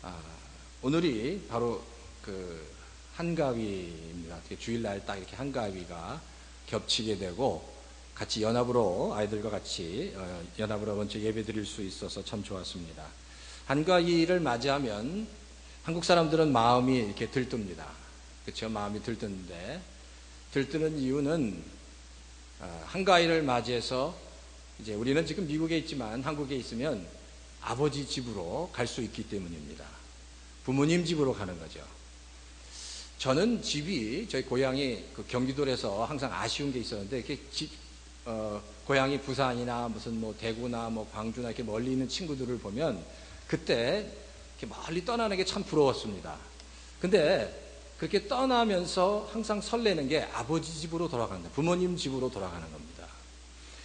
아, 오늘이 바로 그 한가위입니다. 주일날 딱 이렇게 한가위가 겹치게 되고 같이 연합으로 아이들과 같이 연합으로 먼저 예배 드릴 수 있어서 참 좋았습니다. 한가위를 맞이하면 한국 사람들은 마음이 이렇게 들뜹니다. 그렇죠? 마음이 들뜨는데 들뜨는 이유는 한가위를 맞이해서 이제 우리는 지금 미국에 있지만 한국에 있으면 아버지 집으로 갈 수 있기 때문입니다. 부모님 집으로 가는 거죠. 저는 집이 저희 고향이 그 경기도에서 항상 아쉬운 게 있었는데 이렇게 고향이 부산이나 무슨 뭐 대구나 뭐 광주나 이렇게 멀리 있는 친구들을 보면 그때 이렇게 멀리 떠나는 게 참 부러웠습니다. 근데 그렇게 떠나면서 항상 설레는 게 아버지 집으로 돌아가는 거예요. 부모님 집으로 돌아가는 겁니다.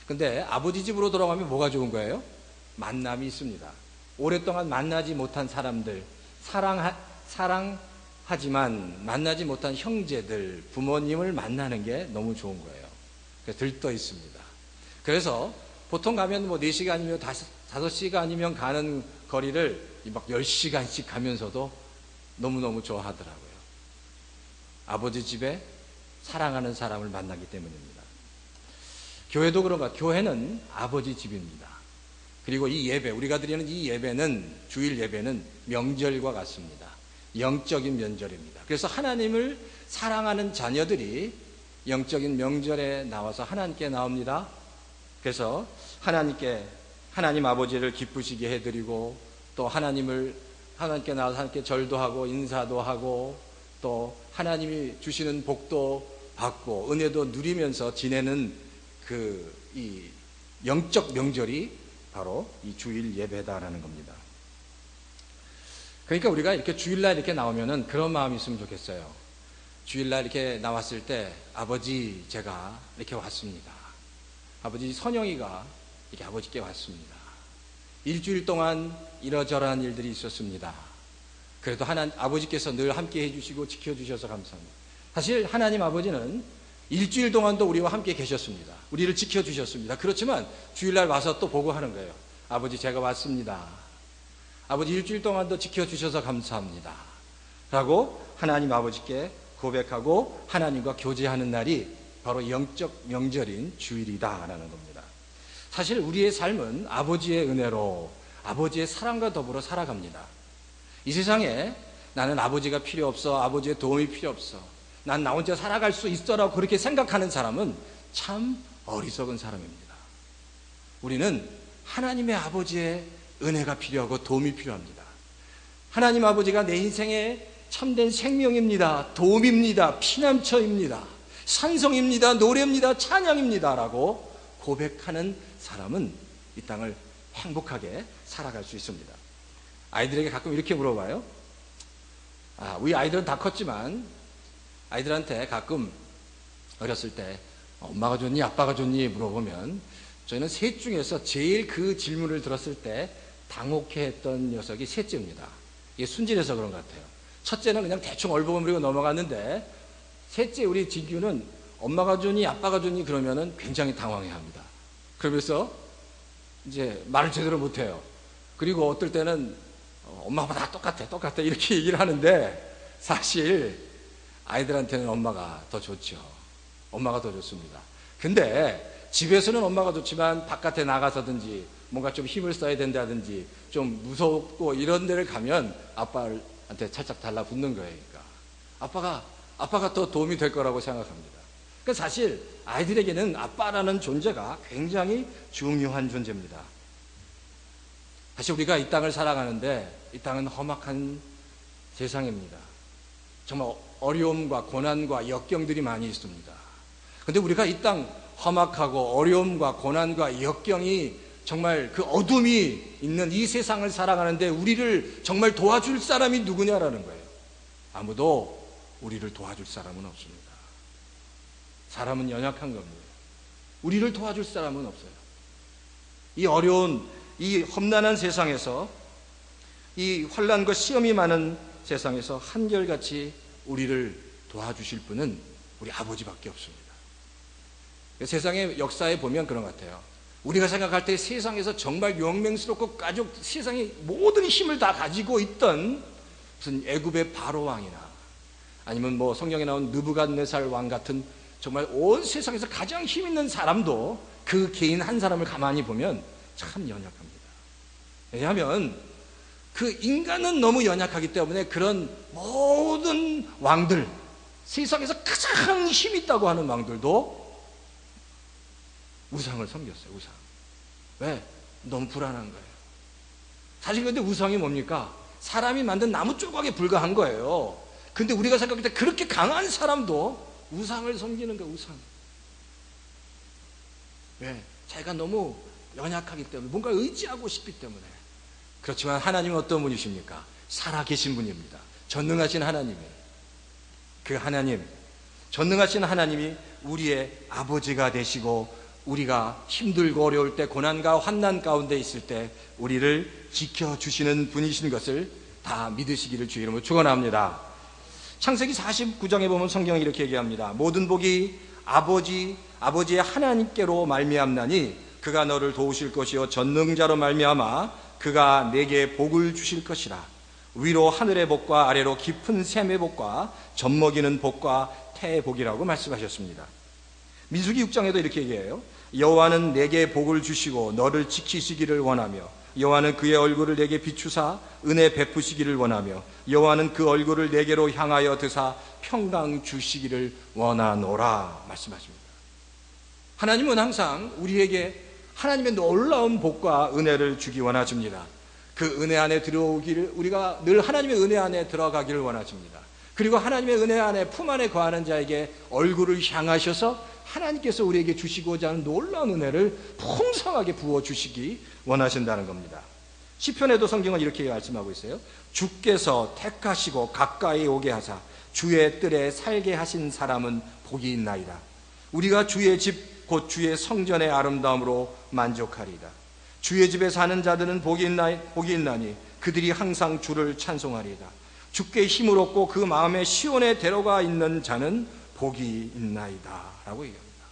근데 아버지 집으로 돌아가면 뭐가 좋은 거예요? 만남이 있습니다. 오랫동안 만나지 못한 사람들, 사랑하지만 만나지 못한 형제들, 부모님을 만나는 게 너무 좋은 거예요. 그래서 들떠 있습니다. 그래서 보통 가면 뭐 4시간이면 5시간이면 가는 거리를 막 10시간씩 가면서도 너무너무 좋아하더라고요. 아버지 집에 사랑하는 사람을 만나기 때문입니다. 교회도 그런 것 같아요. 교회는 아버지 집입니다. 그리고 이 예배, 우리가 드리는 이 예배는, 주일 예배는 명절과 같습니다. 영적인 명절입니다. 그래서 하나님을 사랑하는 자녀들이 영적인 명절에 나와서 하나님께 나옵니다. 그래서 하나님 아버지를 기쁘시게 해드리고 또 하나님께 나와서 하나님께 절도 하고 인사도 하고 또 하나님이 주시는 복도 받고 은혜도 누리면서 지내는 이 영적 명절이 바로 이 주일 예배다라는 겁니다. 그러니까 우리가 이렇게 주일날 이렇게 나오면은 그런 마음이 있으면 좋겠어요. 주일날 이렇게 나왔을 때 아버지 제가 이렇게 왔습니다. 아버지 선영이가 이렇게 아버지께 왔습니다. 일주일 동안 이러저러한 일들이 있었습니다. 그래도 아버지께서 늘 함께 해주시고 지켜주셔서 감사합니다. 사실 하나님 아버지는 일주일 동안도 우리와 함께 계셨습니다. 우리를 지켜주셨습니다. 그렇지만 주일날 와서 또 보고 하는 거예요. 아버지 제가 왔습니다. 아버지 일주일 동안도 지켜주셔서 감사합니다. 라고 하나님 아버지께 고백하고 하나님과 교제하는 날이 바로 영적 명절인 주일이다라는 겁니다. 사실 우리의 삶은 아버지의 은혜로 아버지의 사랑과 더불어 살아갑니다. 이 세상에 나는 아버지가 필요 없어, 아버지의 도움이 필요 없어, 난 나 혼자 살아갈 수 있어라고 그렇게 생각하는 사람은 참 어리석은 사람입니다. 우리는 하나님의 아버지의 은혜가 필요하고 도움이 필요합니다. 하나님 아버지가 내 인생의 참된 생명입니다, 도움입니다, 피난처입니다, 산성입니다, 노래입니다, 찬양입니다 라고 고백하는 사람은 이 땅을 행복하게 살아갈 수 있습니다. 아이들에게 가끔 이렇게 물어봐요. 우리 아이들은 다 컸지만 아이들한테 가끔 어렸을 때 엄마가 좋니 아빠가 좋니 물어보면 저희는 셋 중에서 제일 그 질문을 들었을 때 당혹해했던 녀석이 셋째입니다. 이게 순진해서 그런 것 같아요. 첫째는 그냥 대충 얼버무리고 넘어갔는데 셋째 우리 진규는 엄마가 좋니 아빠가 좋니 그러면은 굉장히 당황해합니다. 그러면서 이제 말을 제대로 못해요. 그리고 어떨 때는 엄마가 다 똑같아 이렇게 얘기를 하는데 사실 아이들한테는 엄마가 더 좋죠. 엄마가 더 좋습니다. 근데 집에서는 엄마가 좋지만 바깥에 나가서든지 뭔가 좀 힘을 써야 된다든지 좀 무섭고 이런 데를 가면 아빠한테 살짝 달라붙는 거예요. 그러니까 아빠가 더 도움이 될 거라고 생각합니다. 그러니까 사실 아이들에게는 아빠라는 존재가 굉장히 중요한 존재입니다. 사실 우리가 이 땅을 살아가는데 이 땅은 험악한 세상입니다. 정말 어려움과 고난과 역경들이 많이 있습니다. 그런데 우리가 이 땅 험악하고 어려움과 고난과 역경이 정말 그 어둠이 있는 이 세상을 살아가는데 우리를 정말 도와줄 사람이 누구냐라는 거예요. 아무도 우리를 도와줄 사람은 없습니다. 사람은 연약한 겁니다. 우리를 도와줄 사람은 없어요. 이 어려운 이 험난한 세상에서 이 환난과 시험이 많은 세상에서 한결같이 우리를 도와주실 분은 우리 아버지밖에 없습니다. 세상의 역사에 보면 그런 것 같아요. 우리가 생각할 때 세상에서 정말 영맹스럽고 가족 세상의 모든 힘을 다 가지고 있던 무슨 애굽의 바로 왕이나 아니면 뭐 성경에 나온 느부갓네살 왕 같은 정말 온 세상에서 가장 힘 있는 사람도 그 개인 한 사람을 가만히 보면 참 연약합니다. 왜냐하면 그 인간은 너무 연약하기 때문에 그런 모든 왕들, 세상에서 가장 힘 있다고 하는 왕들도 우상을 섬겼어요. 우상. 왜? 너무 불안한 거예요. 사실 근데 우상이 뭡니까? 사람이 만든 나무 조각에 불과한 거예요. 근데 우리가 생각할 때 그렇게 강한 사람도 우상을 섬기는 거예요. 우상. 왜? 자기가 너무 연약하기 때문에 뭔가 의지하고 싶기 때문에. 그렇지만 하나님은 어떤 분이십니까? 살아계신 분입니다. 전능하신 하나님이에요. 그 하나님, 전능하신 하나님이 우리의 아버지가 되시고 우리가 힘들고 어려울 때 고난과 환난 가운데 있을 때 우리를 지켜주시는 분이신 것을 다 믿으시기를 주의 이름으로 축원합니다. 창세기 49장에 보면 성경이 이렇게 얘기합니다. 모든 복이 아버지의 하나님께로 말미암나니 그가 너를 도우실 것이요 전능자로 말미암아 그가 내게 복을 주실 것이라. 위로 하늘의 복과 아래로 깊은 샘의 복과 젖먹이는 복과 태의 복이라고 말씀하셨습니다. 민수기 6장에도 이렇게 얘기해요. 여호와는 내게 복을 주시고 너를 지키시기를 원하며 여호와는 그의 얼굴을 내게 비추사 은혜 베푸시기를 원하며 여호와는 그 얼굴을 내게로 향하여 드사 평강 주시기를 원하노라 말씀하십니다. 하나님은 항상 우리에게 하나님의 놀라운 복과 은혜를 주기 원하십니다. 그 은혜 안에 들어오기를 우리가 늘 하나님의 은혜 안에 들어가기를 원하십니다. 그리고 하나님의 은혜 안에 품 안에 거하는 자에게 얼굴을 향하셔서 하나님께서 우리에게 주시고자 하는 놀라운 은혜를 풍성하게 부어주시기 원하신다는 겁니다. 시편에도 성경은 이렇게 말씀하고 있어요. 주께서 택하시고 가까이 오게 하사 주의 뜰에 살게 하신 사람은 복이 있나이다. 우리가 주의 집 곧 주의 성전의 아름다움으로 만족하리이다. 주의 집에 사는 자들은 복이 있나니 그들이 항상 주를 찬송하리이다. 주께 힘을 얻고 그 마음에 시온에 데려가 있는 자는 복이 있나이다 라고 얘기합니다.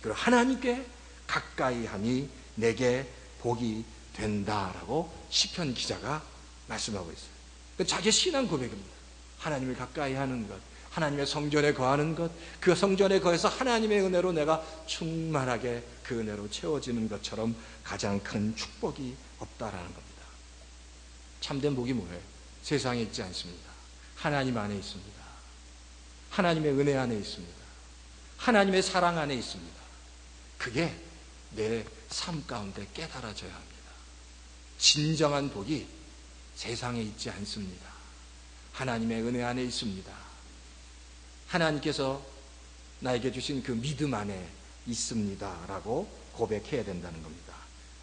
그리고 하나님께 가까이 하니 내게 복이 된다라고 시편 기자가 말씀하고 있어요. 자기의 신앙 고백입니다. 하나님을 가까이 하는 것, 하나님의 성전에 거하는 것, 그 성전에 거해서 하나님의 은혜로 내가 충만하게 그 은혜로 채워지는 것처럼 가장 큰 축복이 없다라는 겁니다. 참된 복이 뭐예요? 세상에 있지 않습니다. 하나님 안에 있습니다. 하나님의 은혜 안에 있습니다. 하나님의 사랑 안에 있습니다. 그게 내 삶 가운데 깨달아져야 합니다. 진정한 복이 세상에 있지 않습니다. 하나님의 은혜 안에 있습니다. 하나님께서 나에게 주신 그 믿음 안에 있습니다 라고 고백해야 된다는 겁니다.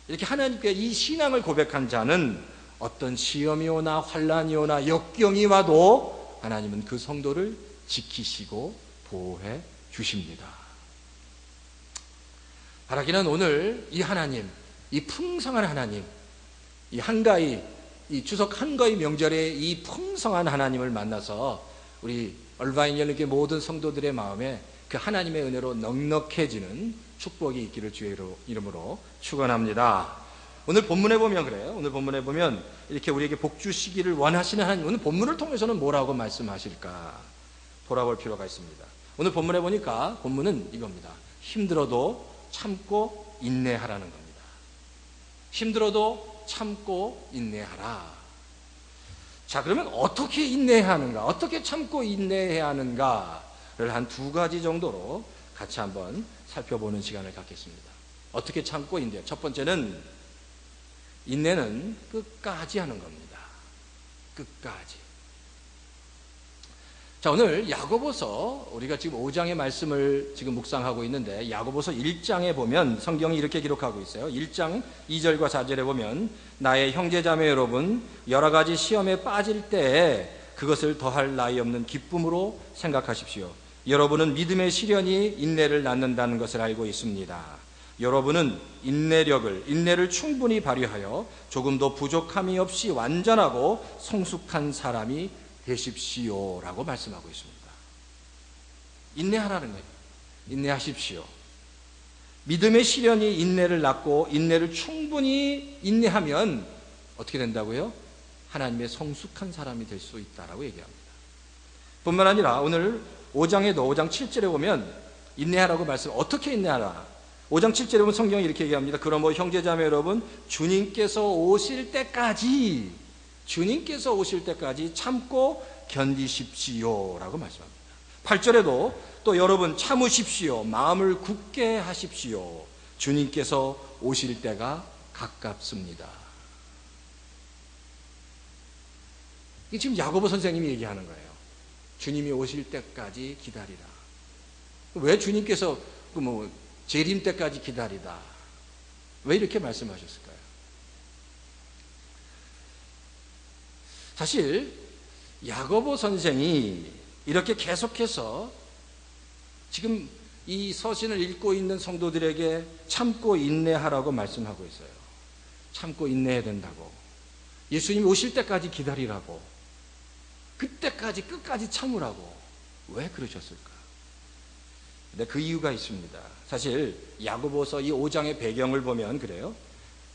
이렇게 하나님께 이 신앙을 고백한 자는 어떤 시험이 오나 환난이 오나 역경이 와도 하나님은 그 성도를 지키시고 보호해 주십니다. 바라기는 오늘 이 하나님, 이 풍성한 하나님, 이 한가위, 이 추석 한가위 명절에 이 풍성한 하나님을 만나서 우리 얼바인 연합교회 모든 성도들의 마음에 그 하나님의 은혜로 넉넉해지는 축복이 있기를 주의 이름으로 축원합니다. 오늘 본문에 보면 그래요. 오늘 본문에 보면 이렇게 우리에게 복 주시기를 원하시는 하나님, 오늘 본문을 통해서는 뭐라고 말씀하실까 돌아볼 필요가 있습니다. 오늘 본문에 보니까 본문은 이겁니다. 힘들어도 참고 인내하라는 겁니다. 힘들어도 참고 인내하라. 자, 그러면 어떻게 인내해야 하는가? 어떻게 참고 인내해야 하는가를 한 두 가지 정도로 같이 한번 살펴보는 시간을 갖겠습니다. 어떻게 참고 인내해요? 첫 번째는 인내는 끝까지 하는 겁니다. 끝까지. 자, 오늘 야고보서 우리가 지금 5장의 말씀을 지금 묵상하고 있는데 야고보서 1장에 보면 성경이 이렇게 기록하고 있어요. 1장 2절과 4절에 보면 나의 형제자매 여러분 여러 가지 시험에 빠질 때에 그것을 더할 나위 없는 기쁨으로 생각하십시오. 여러분은 믿음의 시련이 인내를 낳는다는 것을 알고 있습니다. 여러분은 인내를 충분히 발휘하여 조금도 부족함이 없이 완전하고 성숙한 사람이 되십시오 라고 말씀하고 있습니다. 인내하라는 거예요. 인내하십시오. 믿음의 시련이 인내를 낳고 인내를 충분히 인내하면 어떻게 된다고요? 하나님의 성숙한 사람이 될 수 있다라고 얘기합니다. 뿐만 아니라 오늘 5장에도 5장 7절에 보면 인내하라고 말씀, 어떻게 인내하라? 5장 7절에 보면 성경이 이렇게 얘기합니다. 그러므로 형제자매 여러분, 주님께서 오실 때까지 참고 견디십시오 라고 말씀합니다. 8절에도 또 여러분 참으십시오, 마음을 굳게 하십시오, 주님께서 오실 때가 가깝습니다. 이게 지금 야고보 선생님이 얘기하는 거예요. 주님이 오실 때까지 기다리라. 왜 주님께서 재림 때까지 기다리다, 왜 이렇게 말씀하셨을까요? 사실 야고보 선생이 이렇게 계속해서 지금 이 서신을 읽고 있는 성도들에게 참고 인내하라고 말씀하고 있어요. 참고 인내해야 된다고, 예수님이 오실 때까지 기다리라고, 그때까지 끝까지 참으라고. 왜 그러셨을까? 근데 그 이유가 있습니다. 사실 야고보서 이 5장의 배경을 보면 그래요.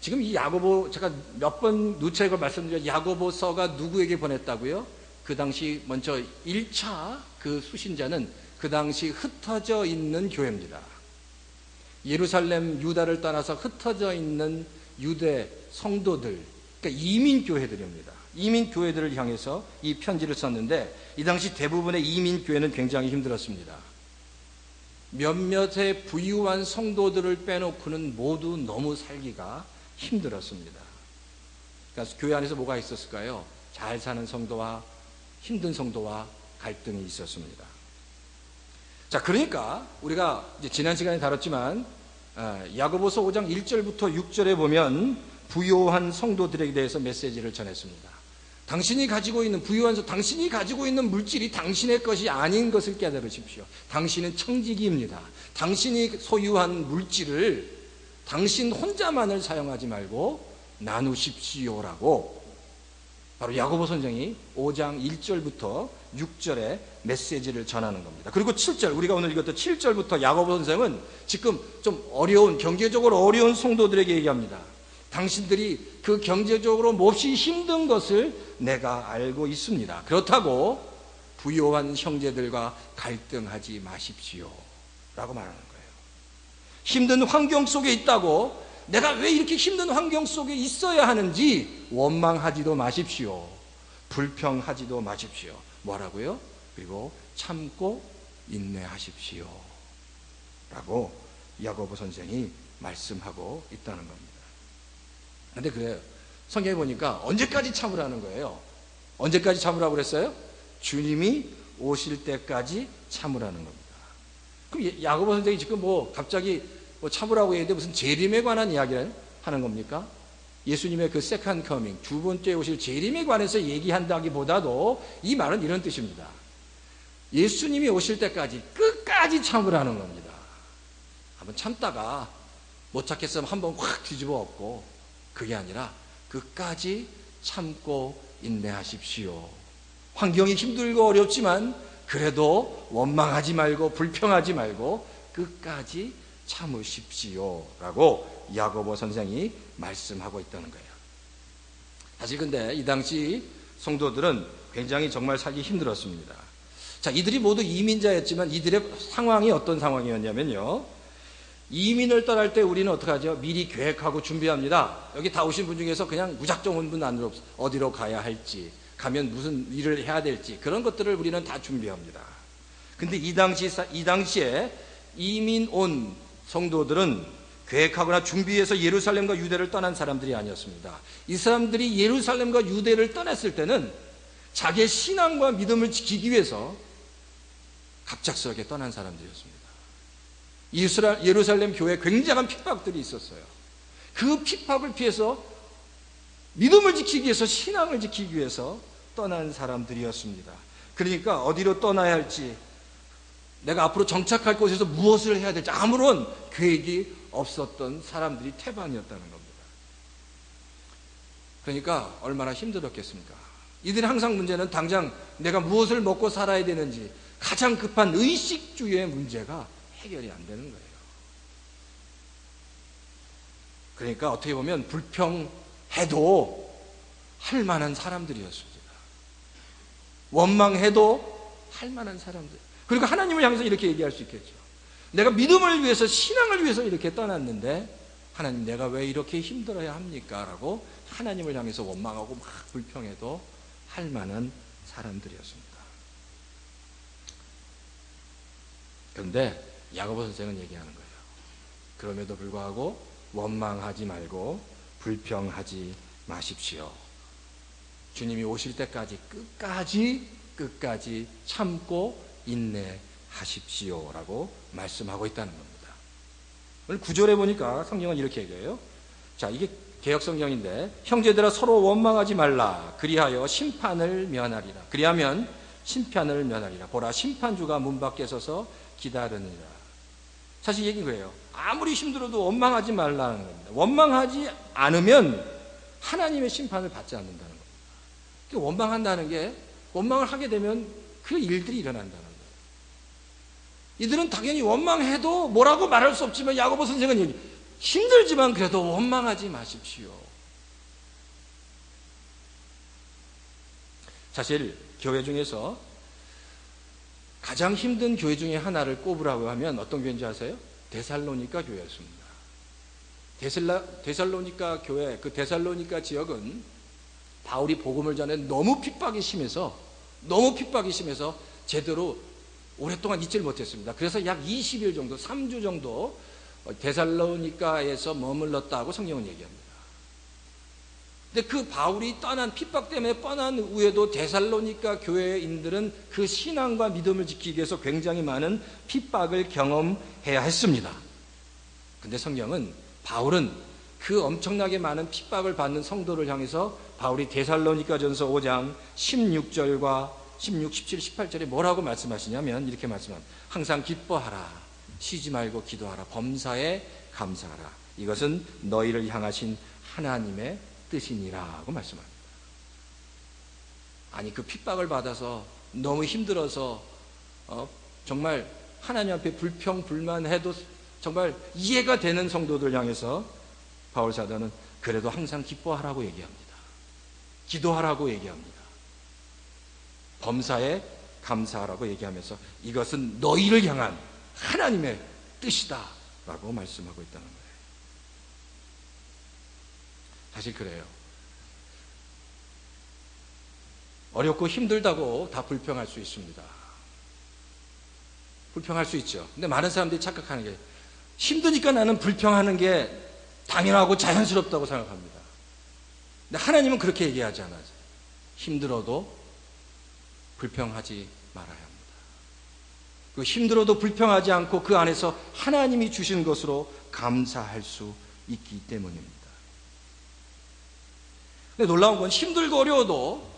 지금 이 야고보, 제가 몇 번 누차례 말씀드려, 야고보서가 누구에게 보냈다고요? 그 당시 먼저 1차 그 수신자는 그 당시 흩어져 있는 교회입니다. 예루살렘 유다를 떠나서 흩어져 있는 유대 성도들, 그러니까 이민교회들입니다. 이민교회들을 향해서 이 편지를 썼는데, 이 당시 대부분의 이민교회는 굉장히 힘들었습니다. 몇몇의 부유한 성도들을 빼놓고는 모두 너무 살기가 힘들었습니다. 그러니까 교회 안에서 뭐가 있었을까요? 잘 사는 성도와 힘든 성도와 갈등이 있었습니다. 자, 그러니까 우리가 이제 지난 시간에 다뤘지만 야고보서 5장 1절부터 6절에 보면 부요한 성도들에게 대해서 메시지를 전했습니다. 당신이 가지고 있는 당신이 가지고 있는 물질이 당신의 것이 아닌 것을 깨달으십시오. 당신은 청지기입니다. 당신이 소유한 물질을 당신 혼자만을 사용하지 말고 나누십시오라고 바로 야고보 선생이 5장 1절부터 6절에 메시지를 전하는 겁니다. 그리고 7절, 우리가 오늘 읽었던 7절부터 야고보 선생은 지금 좀 경제적으로 어려운 성도들에게 얘기합니다. 당신들이 그 경제적으로 몹시 힘든 것을 내가 알고 있습니다. 그렇다고 부요한 형제들과 갈등하지 마십시오 라고 말하는 거예요. 힘든 환경 속에 있다고 내가 왜 이렇게 힘든 환경 속에 있어야 하는지 원망하지도 마십시오. 불평하지도 마십시오. 뭐라고요? 그리고 참고 인내하십시오 라고 야고보 선생이 말씀하고 있다는 겁니다. 근데 그래요. 성경에 보니까 언제까지 참으라는 거예요? 언제까지 참으라고 그랬어요? 주님이 오실 때까지 참으라는 겁니다. 그럼 야고보 선생이 지금 갑자기 참으라고 얘기했는데 무슨 재림에 관한 이야기를 하는 겁니까? 예수님의 그 세컨드 커밍, 두 번째 오실 재림에 관해서 얘기한다기보다도 이 말은 이런 뜻입니다. 예수님이 오실 때까지 끝까지 참으라는 겁니다. 한번 참다가 못 찾겠으면 한번 확 뒤집어 엎고, 그게 아니라 끝까지 참고 인내하십시오. 환경이 힘들고 어렵지만 그래도 원망하지 말고 불평하지 말고 끝까지 참으십시오 라고 야고보 선생이 말씀하고 있다는 거예요. 사실 근데 이 당시 성도들은 굉장히 정말 살기 힘들었습니다. 자, 이들이 모두 이민자였지만 이들의 상황이 어떤 상황이었냐면요, 이민을 떠날 때 우리는 어떻게 하죠? 미리 계획하고 준비합니다. 여기 다 오신 분 중에서 그냥 무작정 온 분 안 없어. 어디로 가야 할지, 가면 무슨 일을 해야 될지, 그런 것들을 우리는 다 준비합니다. 근데 이 당시에 이민 온 성도들은 계획하거나 준비해서 예루살렘과 유대를 떠난 사람들이 아니었습니다. 이 사람들이 예루살렘과 유대를 떠났을 때는 자기의 신앙과 믿음을 지키기 위해서 갑작스럽게 떠난 사람들이었습니다. 예루살렘 교회에 굉장한 핍박들이 있었어요. 그 핍박을 피해서 믿음을 지키기 위해서, 신앙을 지키기 위해서 떠난 사람들이었습니다. 그러니까 어디로 떠나야 할지, 내가 앞으로 정착할 곳에서 무엇을 해야 될지 아무런 계획이 없었던 사람들이 태반이었다는 겁니다. 그러니까 얼마나 힘들었겠습니까? 이들의 항상 문제는 당장 내가 무엇을 먹고 살아야 되는지, 가장 급한 의식주의 문제가 해결이 안 되는 거예요. 그러니까 어떻게 보면 불평해도 할 만한 사람들이었습니다. 원망해도 할 만한 사람들. 그리고 하나님을 향해서 이렇게 얘기할 수 있겠죠. 내가 믿음을 위해서, 신앙을 위해서 이렇게 떠났는데 하나님, 내가 왜 이렇게 힘들어야 합니까? 라고 하나님을 향해서 원망하고 막 불평해도 할 만한 사람들이었습니다. 그런데 야고보 선생은 얘기하는 거예요. 그럼에도 불구하고 원망하지 말고 불평하지 마십시오. 주님이 오실 때까지 끝까지 참고 인내하십시오라고 말씀하고 있다는 겁니다. 오늘 9절에 보니까 성경은 이렇게 얘기해요. 자, 이게 개역 성경인데, 형제들아 서로 원망하지 말라. 그리하여 심판을 면하리라. 그리하면 심판을 면하리라. 보라, 심판주가 문 밖에 서서 기다리느니라. 사실 얘기인 거예요. 아무리 힘들어도 원망하지 말라는 겁니다. 원망하지 않으면 하나님의 심판을 받지 않는다는 겁니다. 원망한다는 게, 원망을 하게 되면 그 일들이 일어난다는 거예요. 이들은 당연히 원망해도 뭐라고 말할 수 없지만 야고보 선생은 얘기, 힘들지만 그래도 원망하지 마십시오. 사실 교회 중에서 가장 힘든 교회 중에 하나를 꼽으라고 하면 어떤 교회인지 아세요? 데살로니가 교회였습니다. 데살로니가 교회, 그 데살로니가 지역은 바울이 복음을 전해 너무 핍박이 심해서 제대로 오랫동안 있질 못했습니다. 그래서 약 20일 정도, 3주 정도 데살로니가에서 머물렀다고 성경은 얘기합니다. 근데 그 바울이 핍박 때문에 떠난 후에도 데살로니가 교회인들은 그 신앙과 믿음을 지키기 위해서 굉장히 많은 핍박을 경험해야 했습니다. 근데 성경은 바울은 그 엄청나게 많은 핍박을 받는 성도를 향해서 바울이 데살로니가전서 5장 16절과 16, 17, 18절에 뭐라고 말씀하시냐면 이렇게 말씀합니다. 항상 기뻐하라. 쉬지 말고 기도하라. 범사에 감사하라. 이것은 너희를 향하신 하나님의 뜻이니라고 말씀합니다. 아니, 그 핍박을 받아서 너무 힘들어서 정말 하나님 앞에 불평불만해도 정말 이해가 되는 성도들 향해서 바울 사도는 그래도 항상 기뻐하라고 얘기합니다. 기도하라고 얘기합니다. 범사에 감사하라고 얘기하면서 이것은 너희를 향한 하나님의 뜻이다 라고 말씀하고 있다는 거예요. 사실 그래요. 어렵고 힘들다고 다 불평할 수 있습니다. 불평할 수 있죠. 근데 많은 사람들이 착각하는 게, 힘드니까 나는 불평하는 게 당연하고 자연스럽다고 생각합니다. 근데 하나님은 그렇게 얘기하지 않아요. 힘들어도 불평하지 말아야 합니다. 그 힘들어도 불평하지 않고 그 안에서 하나님이 주신 것으로 감사할 수 있기 때문입니다. 근데 놀라운 건 힘들고 어려워도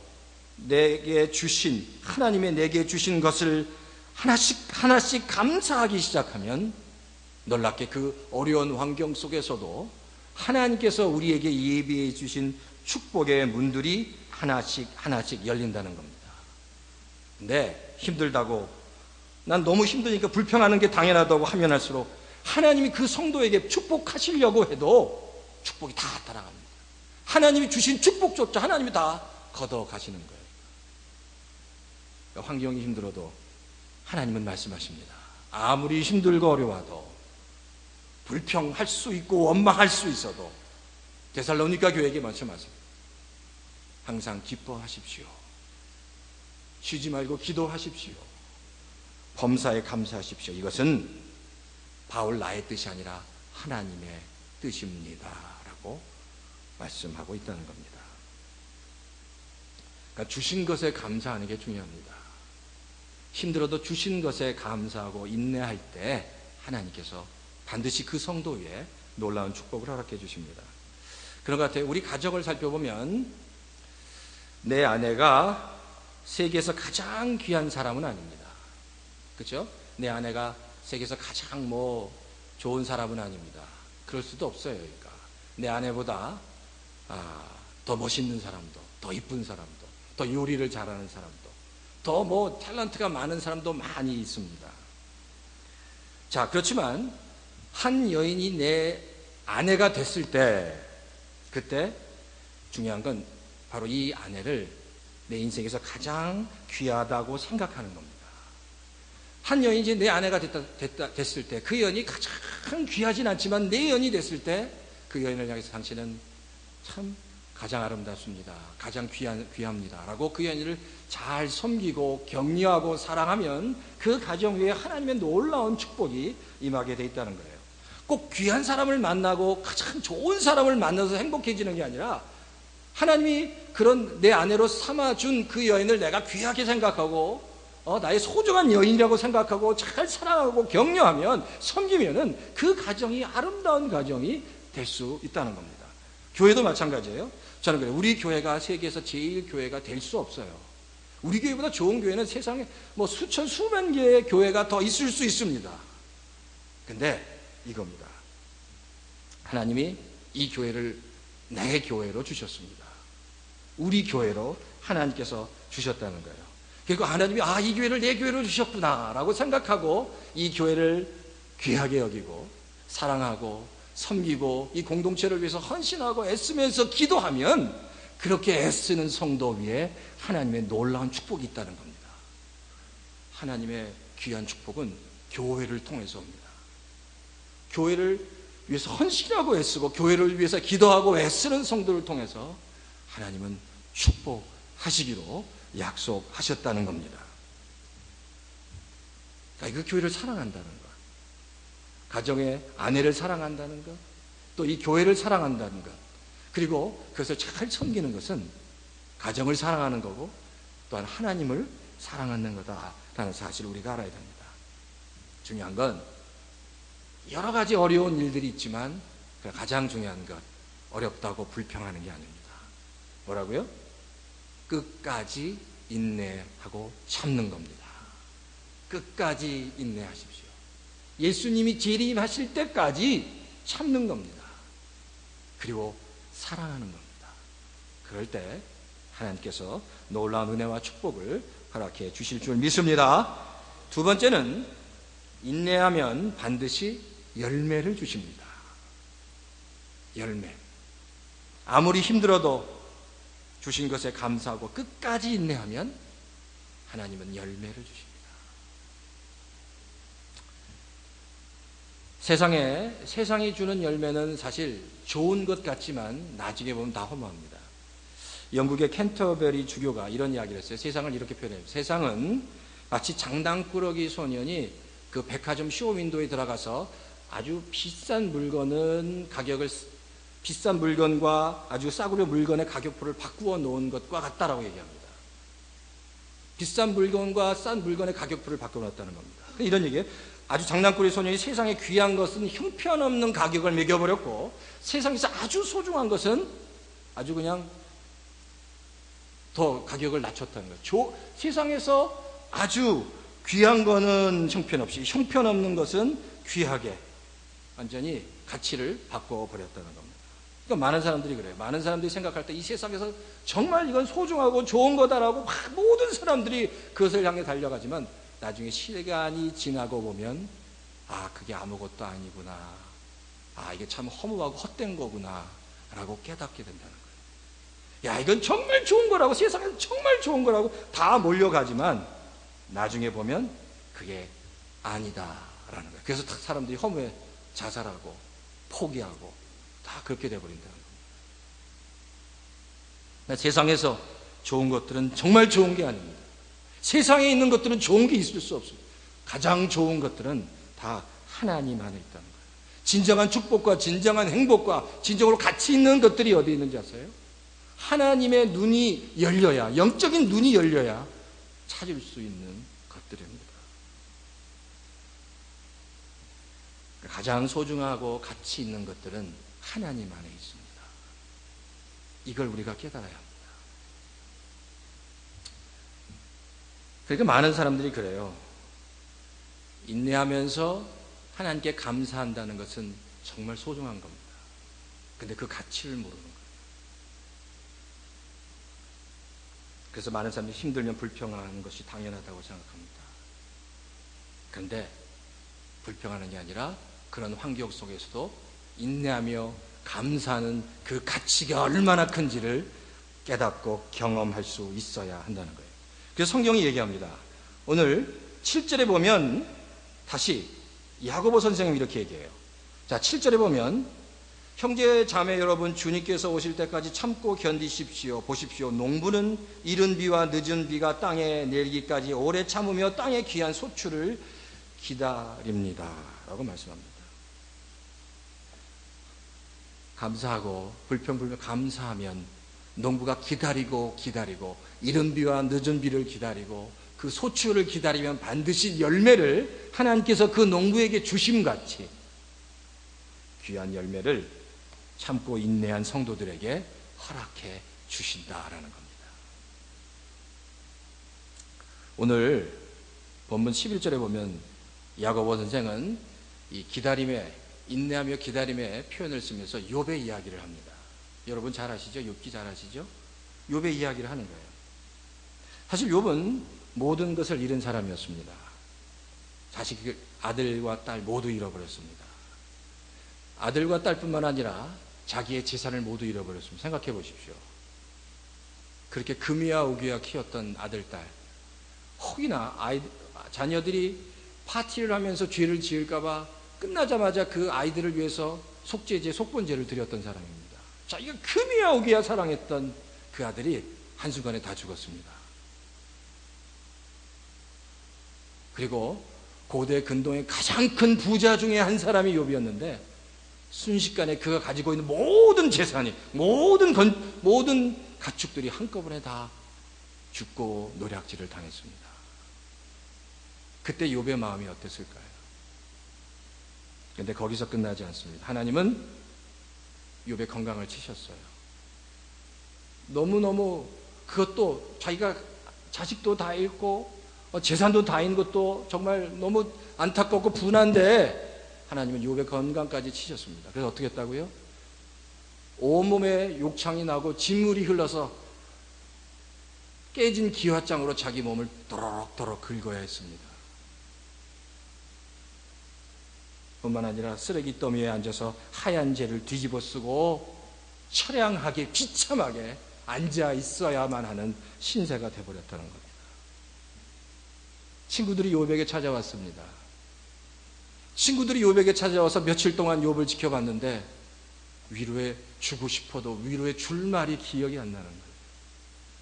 하나님의 내게 주신 것을 하나씩 감사하기 시작하면 놀랍게 그 어려운 환경 속에서도 하나님께서 우리에게 예비해 주신 축복의 문들이 하나씩 열린다는 겁니다. 근데 힘들다고, 난 너무 힘드니까 불평하는 게 당연하다고 하면 할수록 하나님이 그 성도에게 축복하시려고 해도 축복이 다 따라갑니다. 하나님이 주신 축복조차 하나님이 다 걷어가시는 거예요. 그러니까 환경이 힘들어도 하나님은 말씀하십니다. 아무리 힘들고 어려워도 불평할 수 있고 원망할 수 있어도 데살로니가 교회에게 말씀하십니다. 항상 기뻐하십시오. 쉬지 말고 기도하십시오. 범사에 감사하십시오. 이것은 바울 나의 뜻이 아니라 하나님의 뜻입니다 라고 말씀하고 있다는 겁니다. 그러니까 주신 것에 감사하는 게 중요합니다. 힘들어도 주신 것에 감사하고 인내할 때 하나님께서 반드시 그 성도 위에 놀라운 축복을 허락해 주십니다. 그런 것 같아요. 우리 가정을 살펴보면 내 아내가 세계에서 가장 귀한 사람은 아닙니다. 그렇죠? 내 아내가 세계에서 가장 좋은 사람은 아닙니다. 그럴 수도 없어요. 그러니까 내 아내보다 더 멋있는 사람도, 더 이쁜 사람도, 더 요리를 잘하는 사람도, 더 탤런트가 많은 사람도 많이 있습니다. 자, 그렇지만 한 여인이 내 아내가 됐을 때, 그때 중요한 건 바로 이 아내를 내 인생에서 가장 귀하다고 생각하는 겁니다. 한 여인이 이제 내 아내가 됐을 때 그 여인이 가장 귀하진 않지만 내 여인이 됐을 때 그 여인을 향해서 당신은 참 가장 아름답습니다. 가장 귀합니다. 라고 그 여인을 잘 섬기고 격려하고 사랑하면 그 가정 위에 하나님의 놀라운 축복이 임하게 돼 있다는 거예요. 꼭 귀한 사람을 만나고 가장 좋은 사람을 만나서 행복해지는 게 아니라 하나님이 그런 내 아내로 삼아준 그 여인을 내가 귀하게 생각하고 나의 소중한 여인이라고 생각하고 잘 사랑하고 격려하면 섬기면은 그 가정이 아름다운 가정이 될 수 있다는 겁니다. 교회도 마찬가지예요. 저는 그래요. 우리 교회가 세계에서 제일 교회가 될 수 없어요. 우리 교회보다 좋은 교회는 세상에 뭐 수천 수만 개의 교회가 더 있을 수 있습니다. 근데 이겁니다. 하나님이 이 교회를 내 교회로 주셨습니다. 우리 교회로 하나님께서 주셨다는 거예요. 그리고 하나님이 이 교회를 내 교회로 주셨구나 라고 생각하고 이 교회를 귀하게 여기고 사랑하고 섬기고 이 공동체를 위해서 헌신하고 애쓰면서 기도하면 그렇게 애쓰는 성도 위에 하나님의 놀라운 축복이 있다는 겁니다. 하나님의 귀한 축복은 교회를 통해서 옵니다. 교회를 위해서 헌신하고 애쓰고 교회를 위해서 기도하고 애쓰는 성도를 통해서 하나님은 축복하시기로 약속하셨다는 겁니다. 그러니까 그 교회를 사랑한다는 것, 가정의 아내를 사랑한다는 것, 또 이 교회를 사랑한다는 것, 그리고 그것을 잘 섬기는 것은 가정을 사랑하는 거고 또한 하나님을 사랑하는 거다라는 사실을 우리가 알아야 됩니다. 중요한 건 여러 가지 어려운 일들이 있지만 가장 중요한 것, 어렵다고 불평하는 게 아닙니다. 뭐라고요? 끝까지 인내하고 참는 겁니다. 끝까지 인내하십시오. 예수님이 재림하실 때까지 참는 겁니다. 그리고 사랑하는 겁니다. 그럴 때 하나님께서 놀라운 은혜와 축복을 허락해 주실 줄 믿습니다. 두 번째는 인내하면 반드시 열매를 주십니다. 열매. 아무리 힘들어도 주신 것에 감사하고 끝까지 인내하면 하나님은 열매를 주십니다. 세상이 주는 열매는 사실 좋은 것 같지만 나중에 보면 다 허무합니다. 영국의 캔터베리 주교가 이런 이야기를 했어요. 세상을 이렇게 표현해요. 세상은 마치 장난꾸러기 소년이 그 백화점 쇼윈도에 들어가서 아주 비싼 물건과 아주 싸구려 물건의 가격표를 바꾸어 놓은 것과 같다라고 얘기합니다. 비싼 물건과 싼 물건의 가격표를 바꾸어 놨다는 겁니다. 이런 얘기예요. 아주 장난꾸러기 소년이 세상에 귀한 것은 형편없는 가격을 매겨버렸고 세상에서 아주 소중한 것은 아주 그냥 더 가격을 낮췄다는 거예요. 세상에서 아주 귀한 거는 형편없이 형편없는 것은 귀하게 완전히 가치를 바꿔버렸다는 겁니다. 그러니까 많은 사람들이 그래요. 많은 사람들이 생각할 때 이 세상에서 정말 이건 소중하고 좋은 거다라고 모든 사람들이 그것을 향해 달려가지만 나중에 시간이 지나고 보면 그게 아무것도 아니구나. 이게 참 허무하고 헛된 거구나 라고 깨닫게 된다는 거예요. 이건 정말 좋은 거라고 세상에서 정말 좋은 거라고 다 몰려가지만 나중에 보면 그게 아니다라는 거예요. 그래서 사람들이 허무해 자살하고 포기하고 다 그렇게 돼버린다는 겁니다. 세상에서 좋은 것들은 정말 좋은 게 아닙니다. 세상에 있는 것들은 좋은 게 있을 수 없습니다. 가장 좋은 것들은 다 하나님 안에 있다는 거예요. 진정한 축복과 진정한 행복과 진정으로 가치 있는 것들이 어디 있는지 아세요? 하나님의 눈이 열려야, 영적인 눈이 열려야 찾을 수 있는 것들입니다. 가장 소중하고 가치 있는 것들은 하나님 안에 있습니다. 이걸 우리가 깨달아야 합니다. 그러니까 많은 사람들이 그래요. 인내하면서 하나님께 감사한다는 것은 정말 소중한 겁니다. 근데 그 가치를 모르는 거예요. 그래서 많은 사람들이 힘들면 불평하는 것이 당연하다고 생각합니다. 그런데 불평하는 게 아니라 그런 환경 속에서도 인내하며 감사하는 그 가치가 얼마나 큰지를 깨닫고 경험할 수 있어야 한다는 거예요. 그래서 성경이 얘기합니다. 오늘 7절에 보면 다시 야고보 선생님이 이렇게 얘기해요. 자, 7절에 보면 형제 자매 여러분, 주님께서 오실 때까지 참고 견디십시오. 보십시오. 농부는 이른 비와 늦은 비가 땅에 내리기까지 오래 참으며 땅의 귀한 소출을 기다립니다 라고 말씀합니다. 감사하고 불평불명 감사하면 농부가 기다리고 이른 비와 늦은 비를 기다리고 그 소출을 기다리면 반드시 열매를 하나님께서 그 농부에게 주심같이 귀한 열매를 참고 인내한 성도들에게 허락해 주신다라는 겁니다. 오늘 본문 11절에 보면 야고보 선생은 이 기다림에, 인내하며 기다림의 표현을 쓰면서 욥의 이야기를 합니다. 여러분 잘 아시죠? 욥기 잘 아시죠? 욥의 이야기를 하는 거예요. 사실 욥은 모든 것을 잃은 사람이었습니다. 자식, 아들과 딸 모두 잃어버렸습니다. 아들과 딸뿐만 아니라 자기의 재산을 모두 잃어버렸습니다. 생각해 보십시오. 그렇게 금이야 오기야 키웠던 아들, 딸, 혹이나 자녀들이 파티를 하면서 죄를 지을까봐 끝나자마자 그 아이들을 위해서 속죄제, 속번제를 드렸던 사람입니다. 자기가 금이야 오기야 사랑했던 그 아들이 한순간에 다 죽었습니다. 그리고 고대 근동의 가장 큰 부자 중에 한 사람이 욥이었는데 순식간에 그가 가지고 있는 모든 재산이, 모든 가축들이 한꺼번에 다 죽고 노략질을 당했습니다. 그때 욥의 마음이 어땠을까요? 그런데 거기서 끝나지 않습니다. 하나님은 욥의 건강을 치셨어요. 너무너무 그것도 자기가 자식도 다 잃고 재산도 다 잃은 것도 정말 너무 안타깝고 분한데 하나님은 욥의 건강까지 치셨습니다. 그래서 어떻게 했다고요? 온몸에 욕창이 나고 진물이 흘러서 깨진 기와장으로 자기 몸을 도록도록 긁어야 했습니다. 뿐만 아니라 쓰레기 더미에 앉아서 하얀 재를 뒤집어 쓰고 처량하게 비참하게 앉아 있어야만 하는 신세가 되어버렸다는 겁니다. 친구들이 욥에게 찾아왔습니다. 친구들이 욥에게 찾아와서 며칠 동안 욥을 지켜봤는데 위로해 주고 싶어도 위로해 줄 말이 기억이 안 나는 거예요.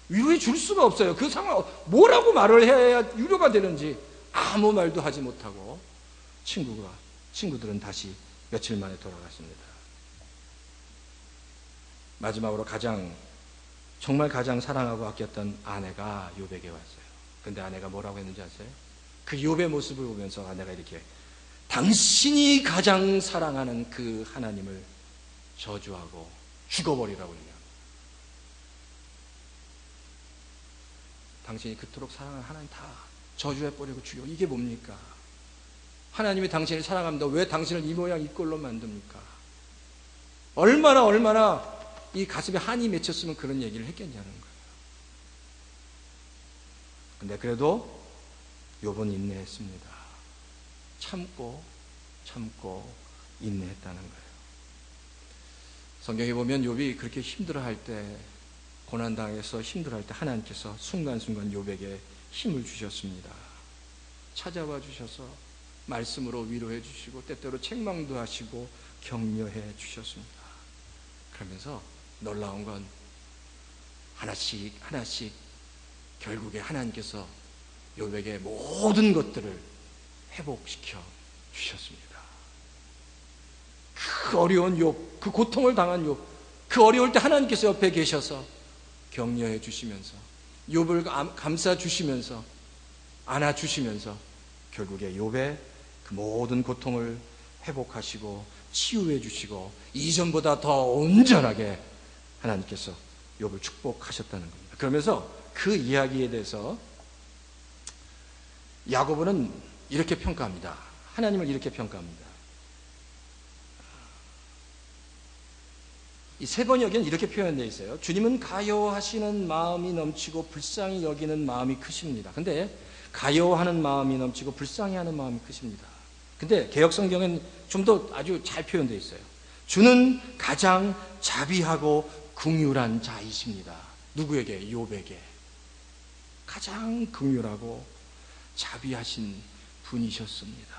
위로해 줄 수가 없어요. 그 상황 뭐라고 말을 해야 위로가 되는지 아무 말도 하지 못하고 친구들은 다시 며칠 만에 돌아갔습니다. 마지막으로 정말 가장 사랑하고 아꼈던 아내가 욥에게 왔어요. 근데 아내가 뭐라고 했는지 아세요? 그 욥의 모습을 보면서 아내가 이렇게 당신이 가장 사랑하는 그 하나님을 저주하고 죽어버리라고 얘기합니다. 당신이 그토록 사랑하는 하나님 다 저주해버리고 죽여. 이게 뭡니까? 하나님이 당신을 사랑합니다. 왜 당신을 이 모양 이 꼴로 만듭니까? 얼마나 이 가슴에 한이 맺혔으면 그런 얘기를 했겠냐는 거예요. 근데 그래도 욥은 인내했습니다. 참고 인내했다는 거예요. 성경에 보면 욥이 그렇게 힘들어할 때, 고난당해서 힘들어할 때 하나님께서 순간순간 욥에게 힘을 주셨습니다. 찾아와 주셔서 말씀으로 위로해 주시고 때때로 책망도 하시고 격려해 주셨습니다. 그러면서 놀라운 건 하나씩 결국에 하나님께서 욥에게 모든 것들을 회복시켜 주셨습니다. 그 어려운 욥, 그 고통을 당한 욥, 그 어려울 때 하나님께서 옆에 계셔서 격려해 주시면서 욥을 감싸 주시면서 안아 주시면서 결국에 욥의 그 모든 고통을 회복하시고 치유해 주시고 이전보다 더 온전하게 하나님께서 욥을 축복하셨다는 겁니다. 그러면서 그 이야기에 대해서 야고보는 이렇게 평가합니다. 하나님을 이렇게 평가합니다. 이 세 번역에는 이렇게 표현되어 있어요. 주님은 가여워하시는 마음이 넘치고 불쌍히 여기는 마음이 크십니다. 근데 가여워하는 마음이 넘치고 불쌍히 하는 마음이 크십니다. 근데 개역성경은 좀 더 아주 잘 표현되어 있어요. 주는 가장 자비하고 긍휼한 자이십니다. 누구에게? 욥에게. 가장 긍휼하고 자비하신 분이셨습니다.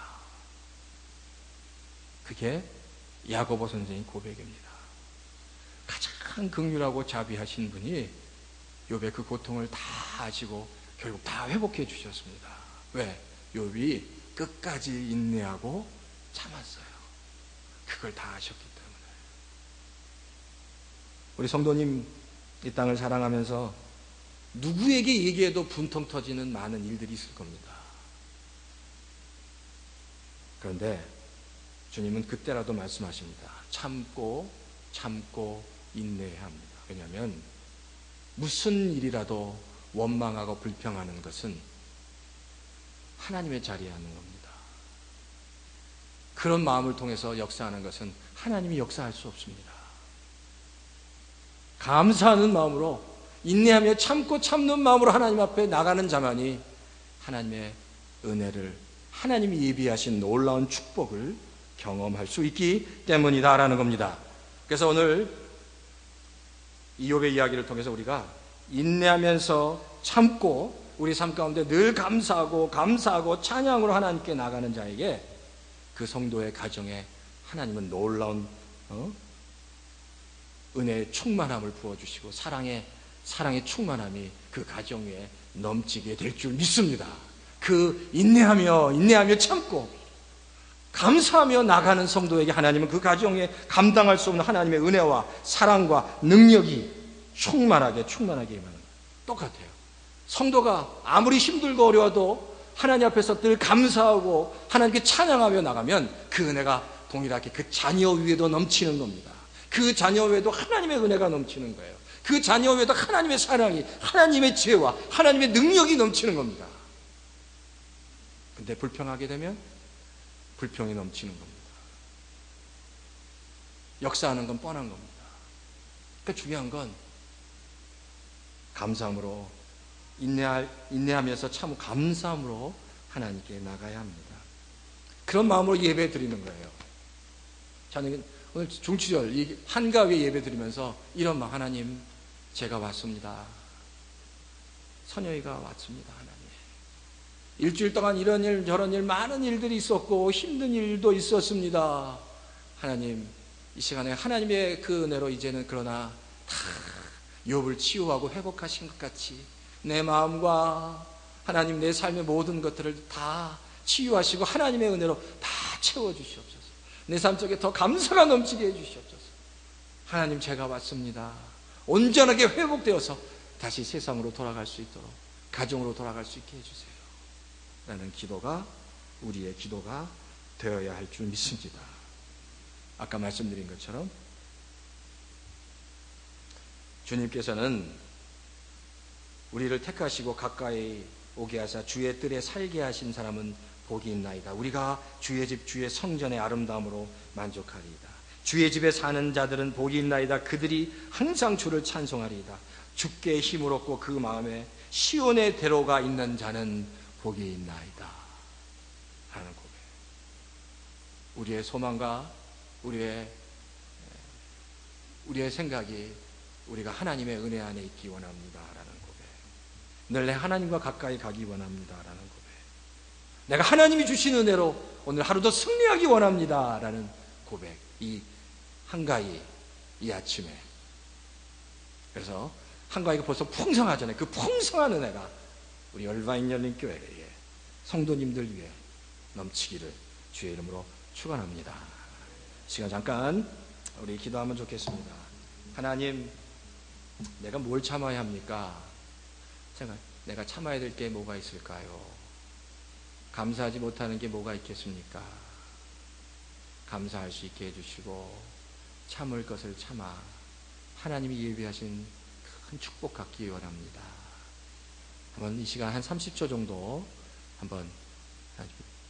그게 야고보 선생의 고백입니다. 가장 긍휼하고 자비하신 분이 욥의 그 고통을 다 아시고 결국 다 회복해 주셨습니다. 왜? 욥이 끝까지 인내하고 참았어요. 그걸 다 아셨기 때문에. 우리 성도님, 이 땅을 사랑하면서 누구에게 얘기해도 분통 터지는 많은 일들이 있을 겁니다. 그런데 주님은 그때라도 말씀하십니다. 참고 인내해야 합니다. 왜냐하면 무슨 일이라도 원망하고 불평하는 것은 하나님의 자리에 앉는 겁니다. 그런 마음을 통해서 역사하는 것은 하나님이 역사할 수 없습니다. 감사하는 마음으로 인내하며 참고 참는 마음으로 하나님 앞에 나가는 자만이 하나님의 은혜를, 하나님이 예비하신 놀라운 축복을 경험할 수 있기 때문이다라는 겁니다. 그래서 오늘 이욥의 이야기를 통해서 우리가 인내하면서 참고 우리 삶 가운데 늘 감사하고 찬양으로 하나님께 나가는 자에게, 그 성도의 가정에 하나님은 놀라운 은혜의 충만함을 부어주시고 사랑의 충만함이 그 가정 위에 넘치게 될 줄 믿습니다. 그 인내하며 참고 감사하며 나가는 성도에게 하나님은 그 가정에 감당할 수 없는 하나님의 은혜와 사랑과 능력이 충만하게 임하는, 똑같아요. 성도가 아무리 힘들고 어려워도 하나님 앞에서 늘 감사하고 하나님께 찬양하며 나가면 그 은혜가 동일하게 그 자녀 위에도 넘치는 겁니다. 그 자녀 위에도 하나님의 은혜가 넘치는 거예요. 그 자녀 위에도 하나님의 사랑이, 하나님의 지혜와 하나님의 능력이 넘치는 겁니다. 근데 불평하게 되면 불평이 넘치는 겁니다. 역사하는 건 뻔한 겁니다. 그러니까 중요한 건 감사함으로 인내하면서 참 감사함으로 하나님께 나가야 합니다. 그런 마음으로 예배 드리는 거예요. 저는 오늘 중추절 한가위에 예배 드리면서 이런 말, 하나님 제가 왔습니다. 선영이가 왔습니다. 하나님 일주일 동안 이런 일 저런 일 많은 일들이 있었고 힘든 일도 있었습니다. 하나님 이 시간에 하나님의 그 은혜로 이제는 그러나 다 욥을 치유하고 회복하신 것 같이 내 마음과 하나님 내 삶의 모든 것들을 다 치유하시고 하나님의 은혜로 다 채워주시옵소서. 내 삶 속에 더 감사가 넘치게 해주시옵소서. 하나님 제가 왔습니다. 온전하게 회복되어서 다시 세상으로 돌아갈 수 있도록, 가정으로 돌아갈 수 있게 해주세요 라는 기도가 우리의 기도가 되어야 할 줄 믿습니다. 아까 말씀드린 것처럼 주님께서는 우리를 택하시고 가까이 오게 하사 주의 뜰에 살게 하신 사람은 복이 있나이다. 우리가 주의 집 주의 성전의 아름다움으로 만족하리이다. 주의 집에 사는 자들은 복이 있나이다. 그들이 항상 주를 찬송하리이다. 주께 힘을 얻고 그 마음에 시온의 대로가 있는 자는 복이 있나이다 하는 고백. 우리의 소망과 우리의 생각이 우리가 하나님의 은혜 안에 있기 원합니다 라는 고백. 늘 내 하나님과 가까이 가기 원합니다 라는 고백. 내가 하나님이 주신 은혜로 오늘 하루도 승리하기 원합니다 라는 고백. 이 한가위 이 아침에, 그래서 한가위가 벌써 풍성하잖아요. 그 풍성한 은혜가 우리 열바인 열린 교회에 성도님들 위해 넘치기를 주의 이름으로 축원합니다. 시간 잠깐 우리 기도하면 좋겠습니다. 하나님, 내가 뭘 참아야 합니까? 내가 참아야 될 게 뭐가 있을까요? 감사하지 못하는 게 뭐가 있겠습니까? 감사할 수 있게 해주시고 참을 것을 참아 하나님이 예비하신 큰 축복 갖기 원합니다. 한번 이 시간 한 30초 정도 한번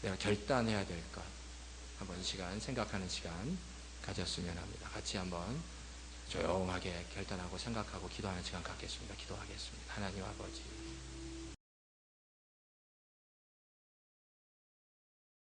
내가 결단해야 될 것 한번 시간 생각하는 시간 가졌으면 합니다. 같이 한번 조용하게 결단하고 생각하고 기도하는 시간 갖겠습니다. 기도하겠습니다. 하나님 아버지,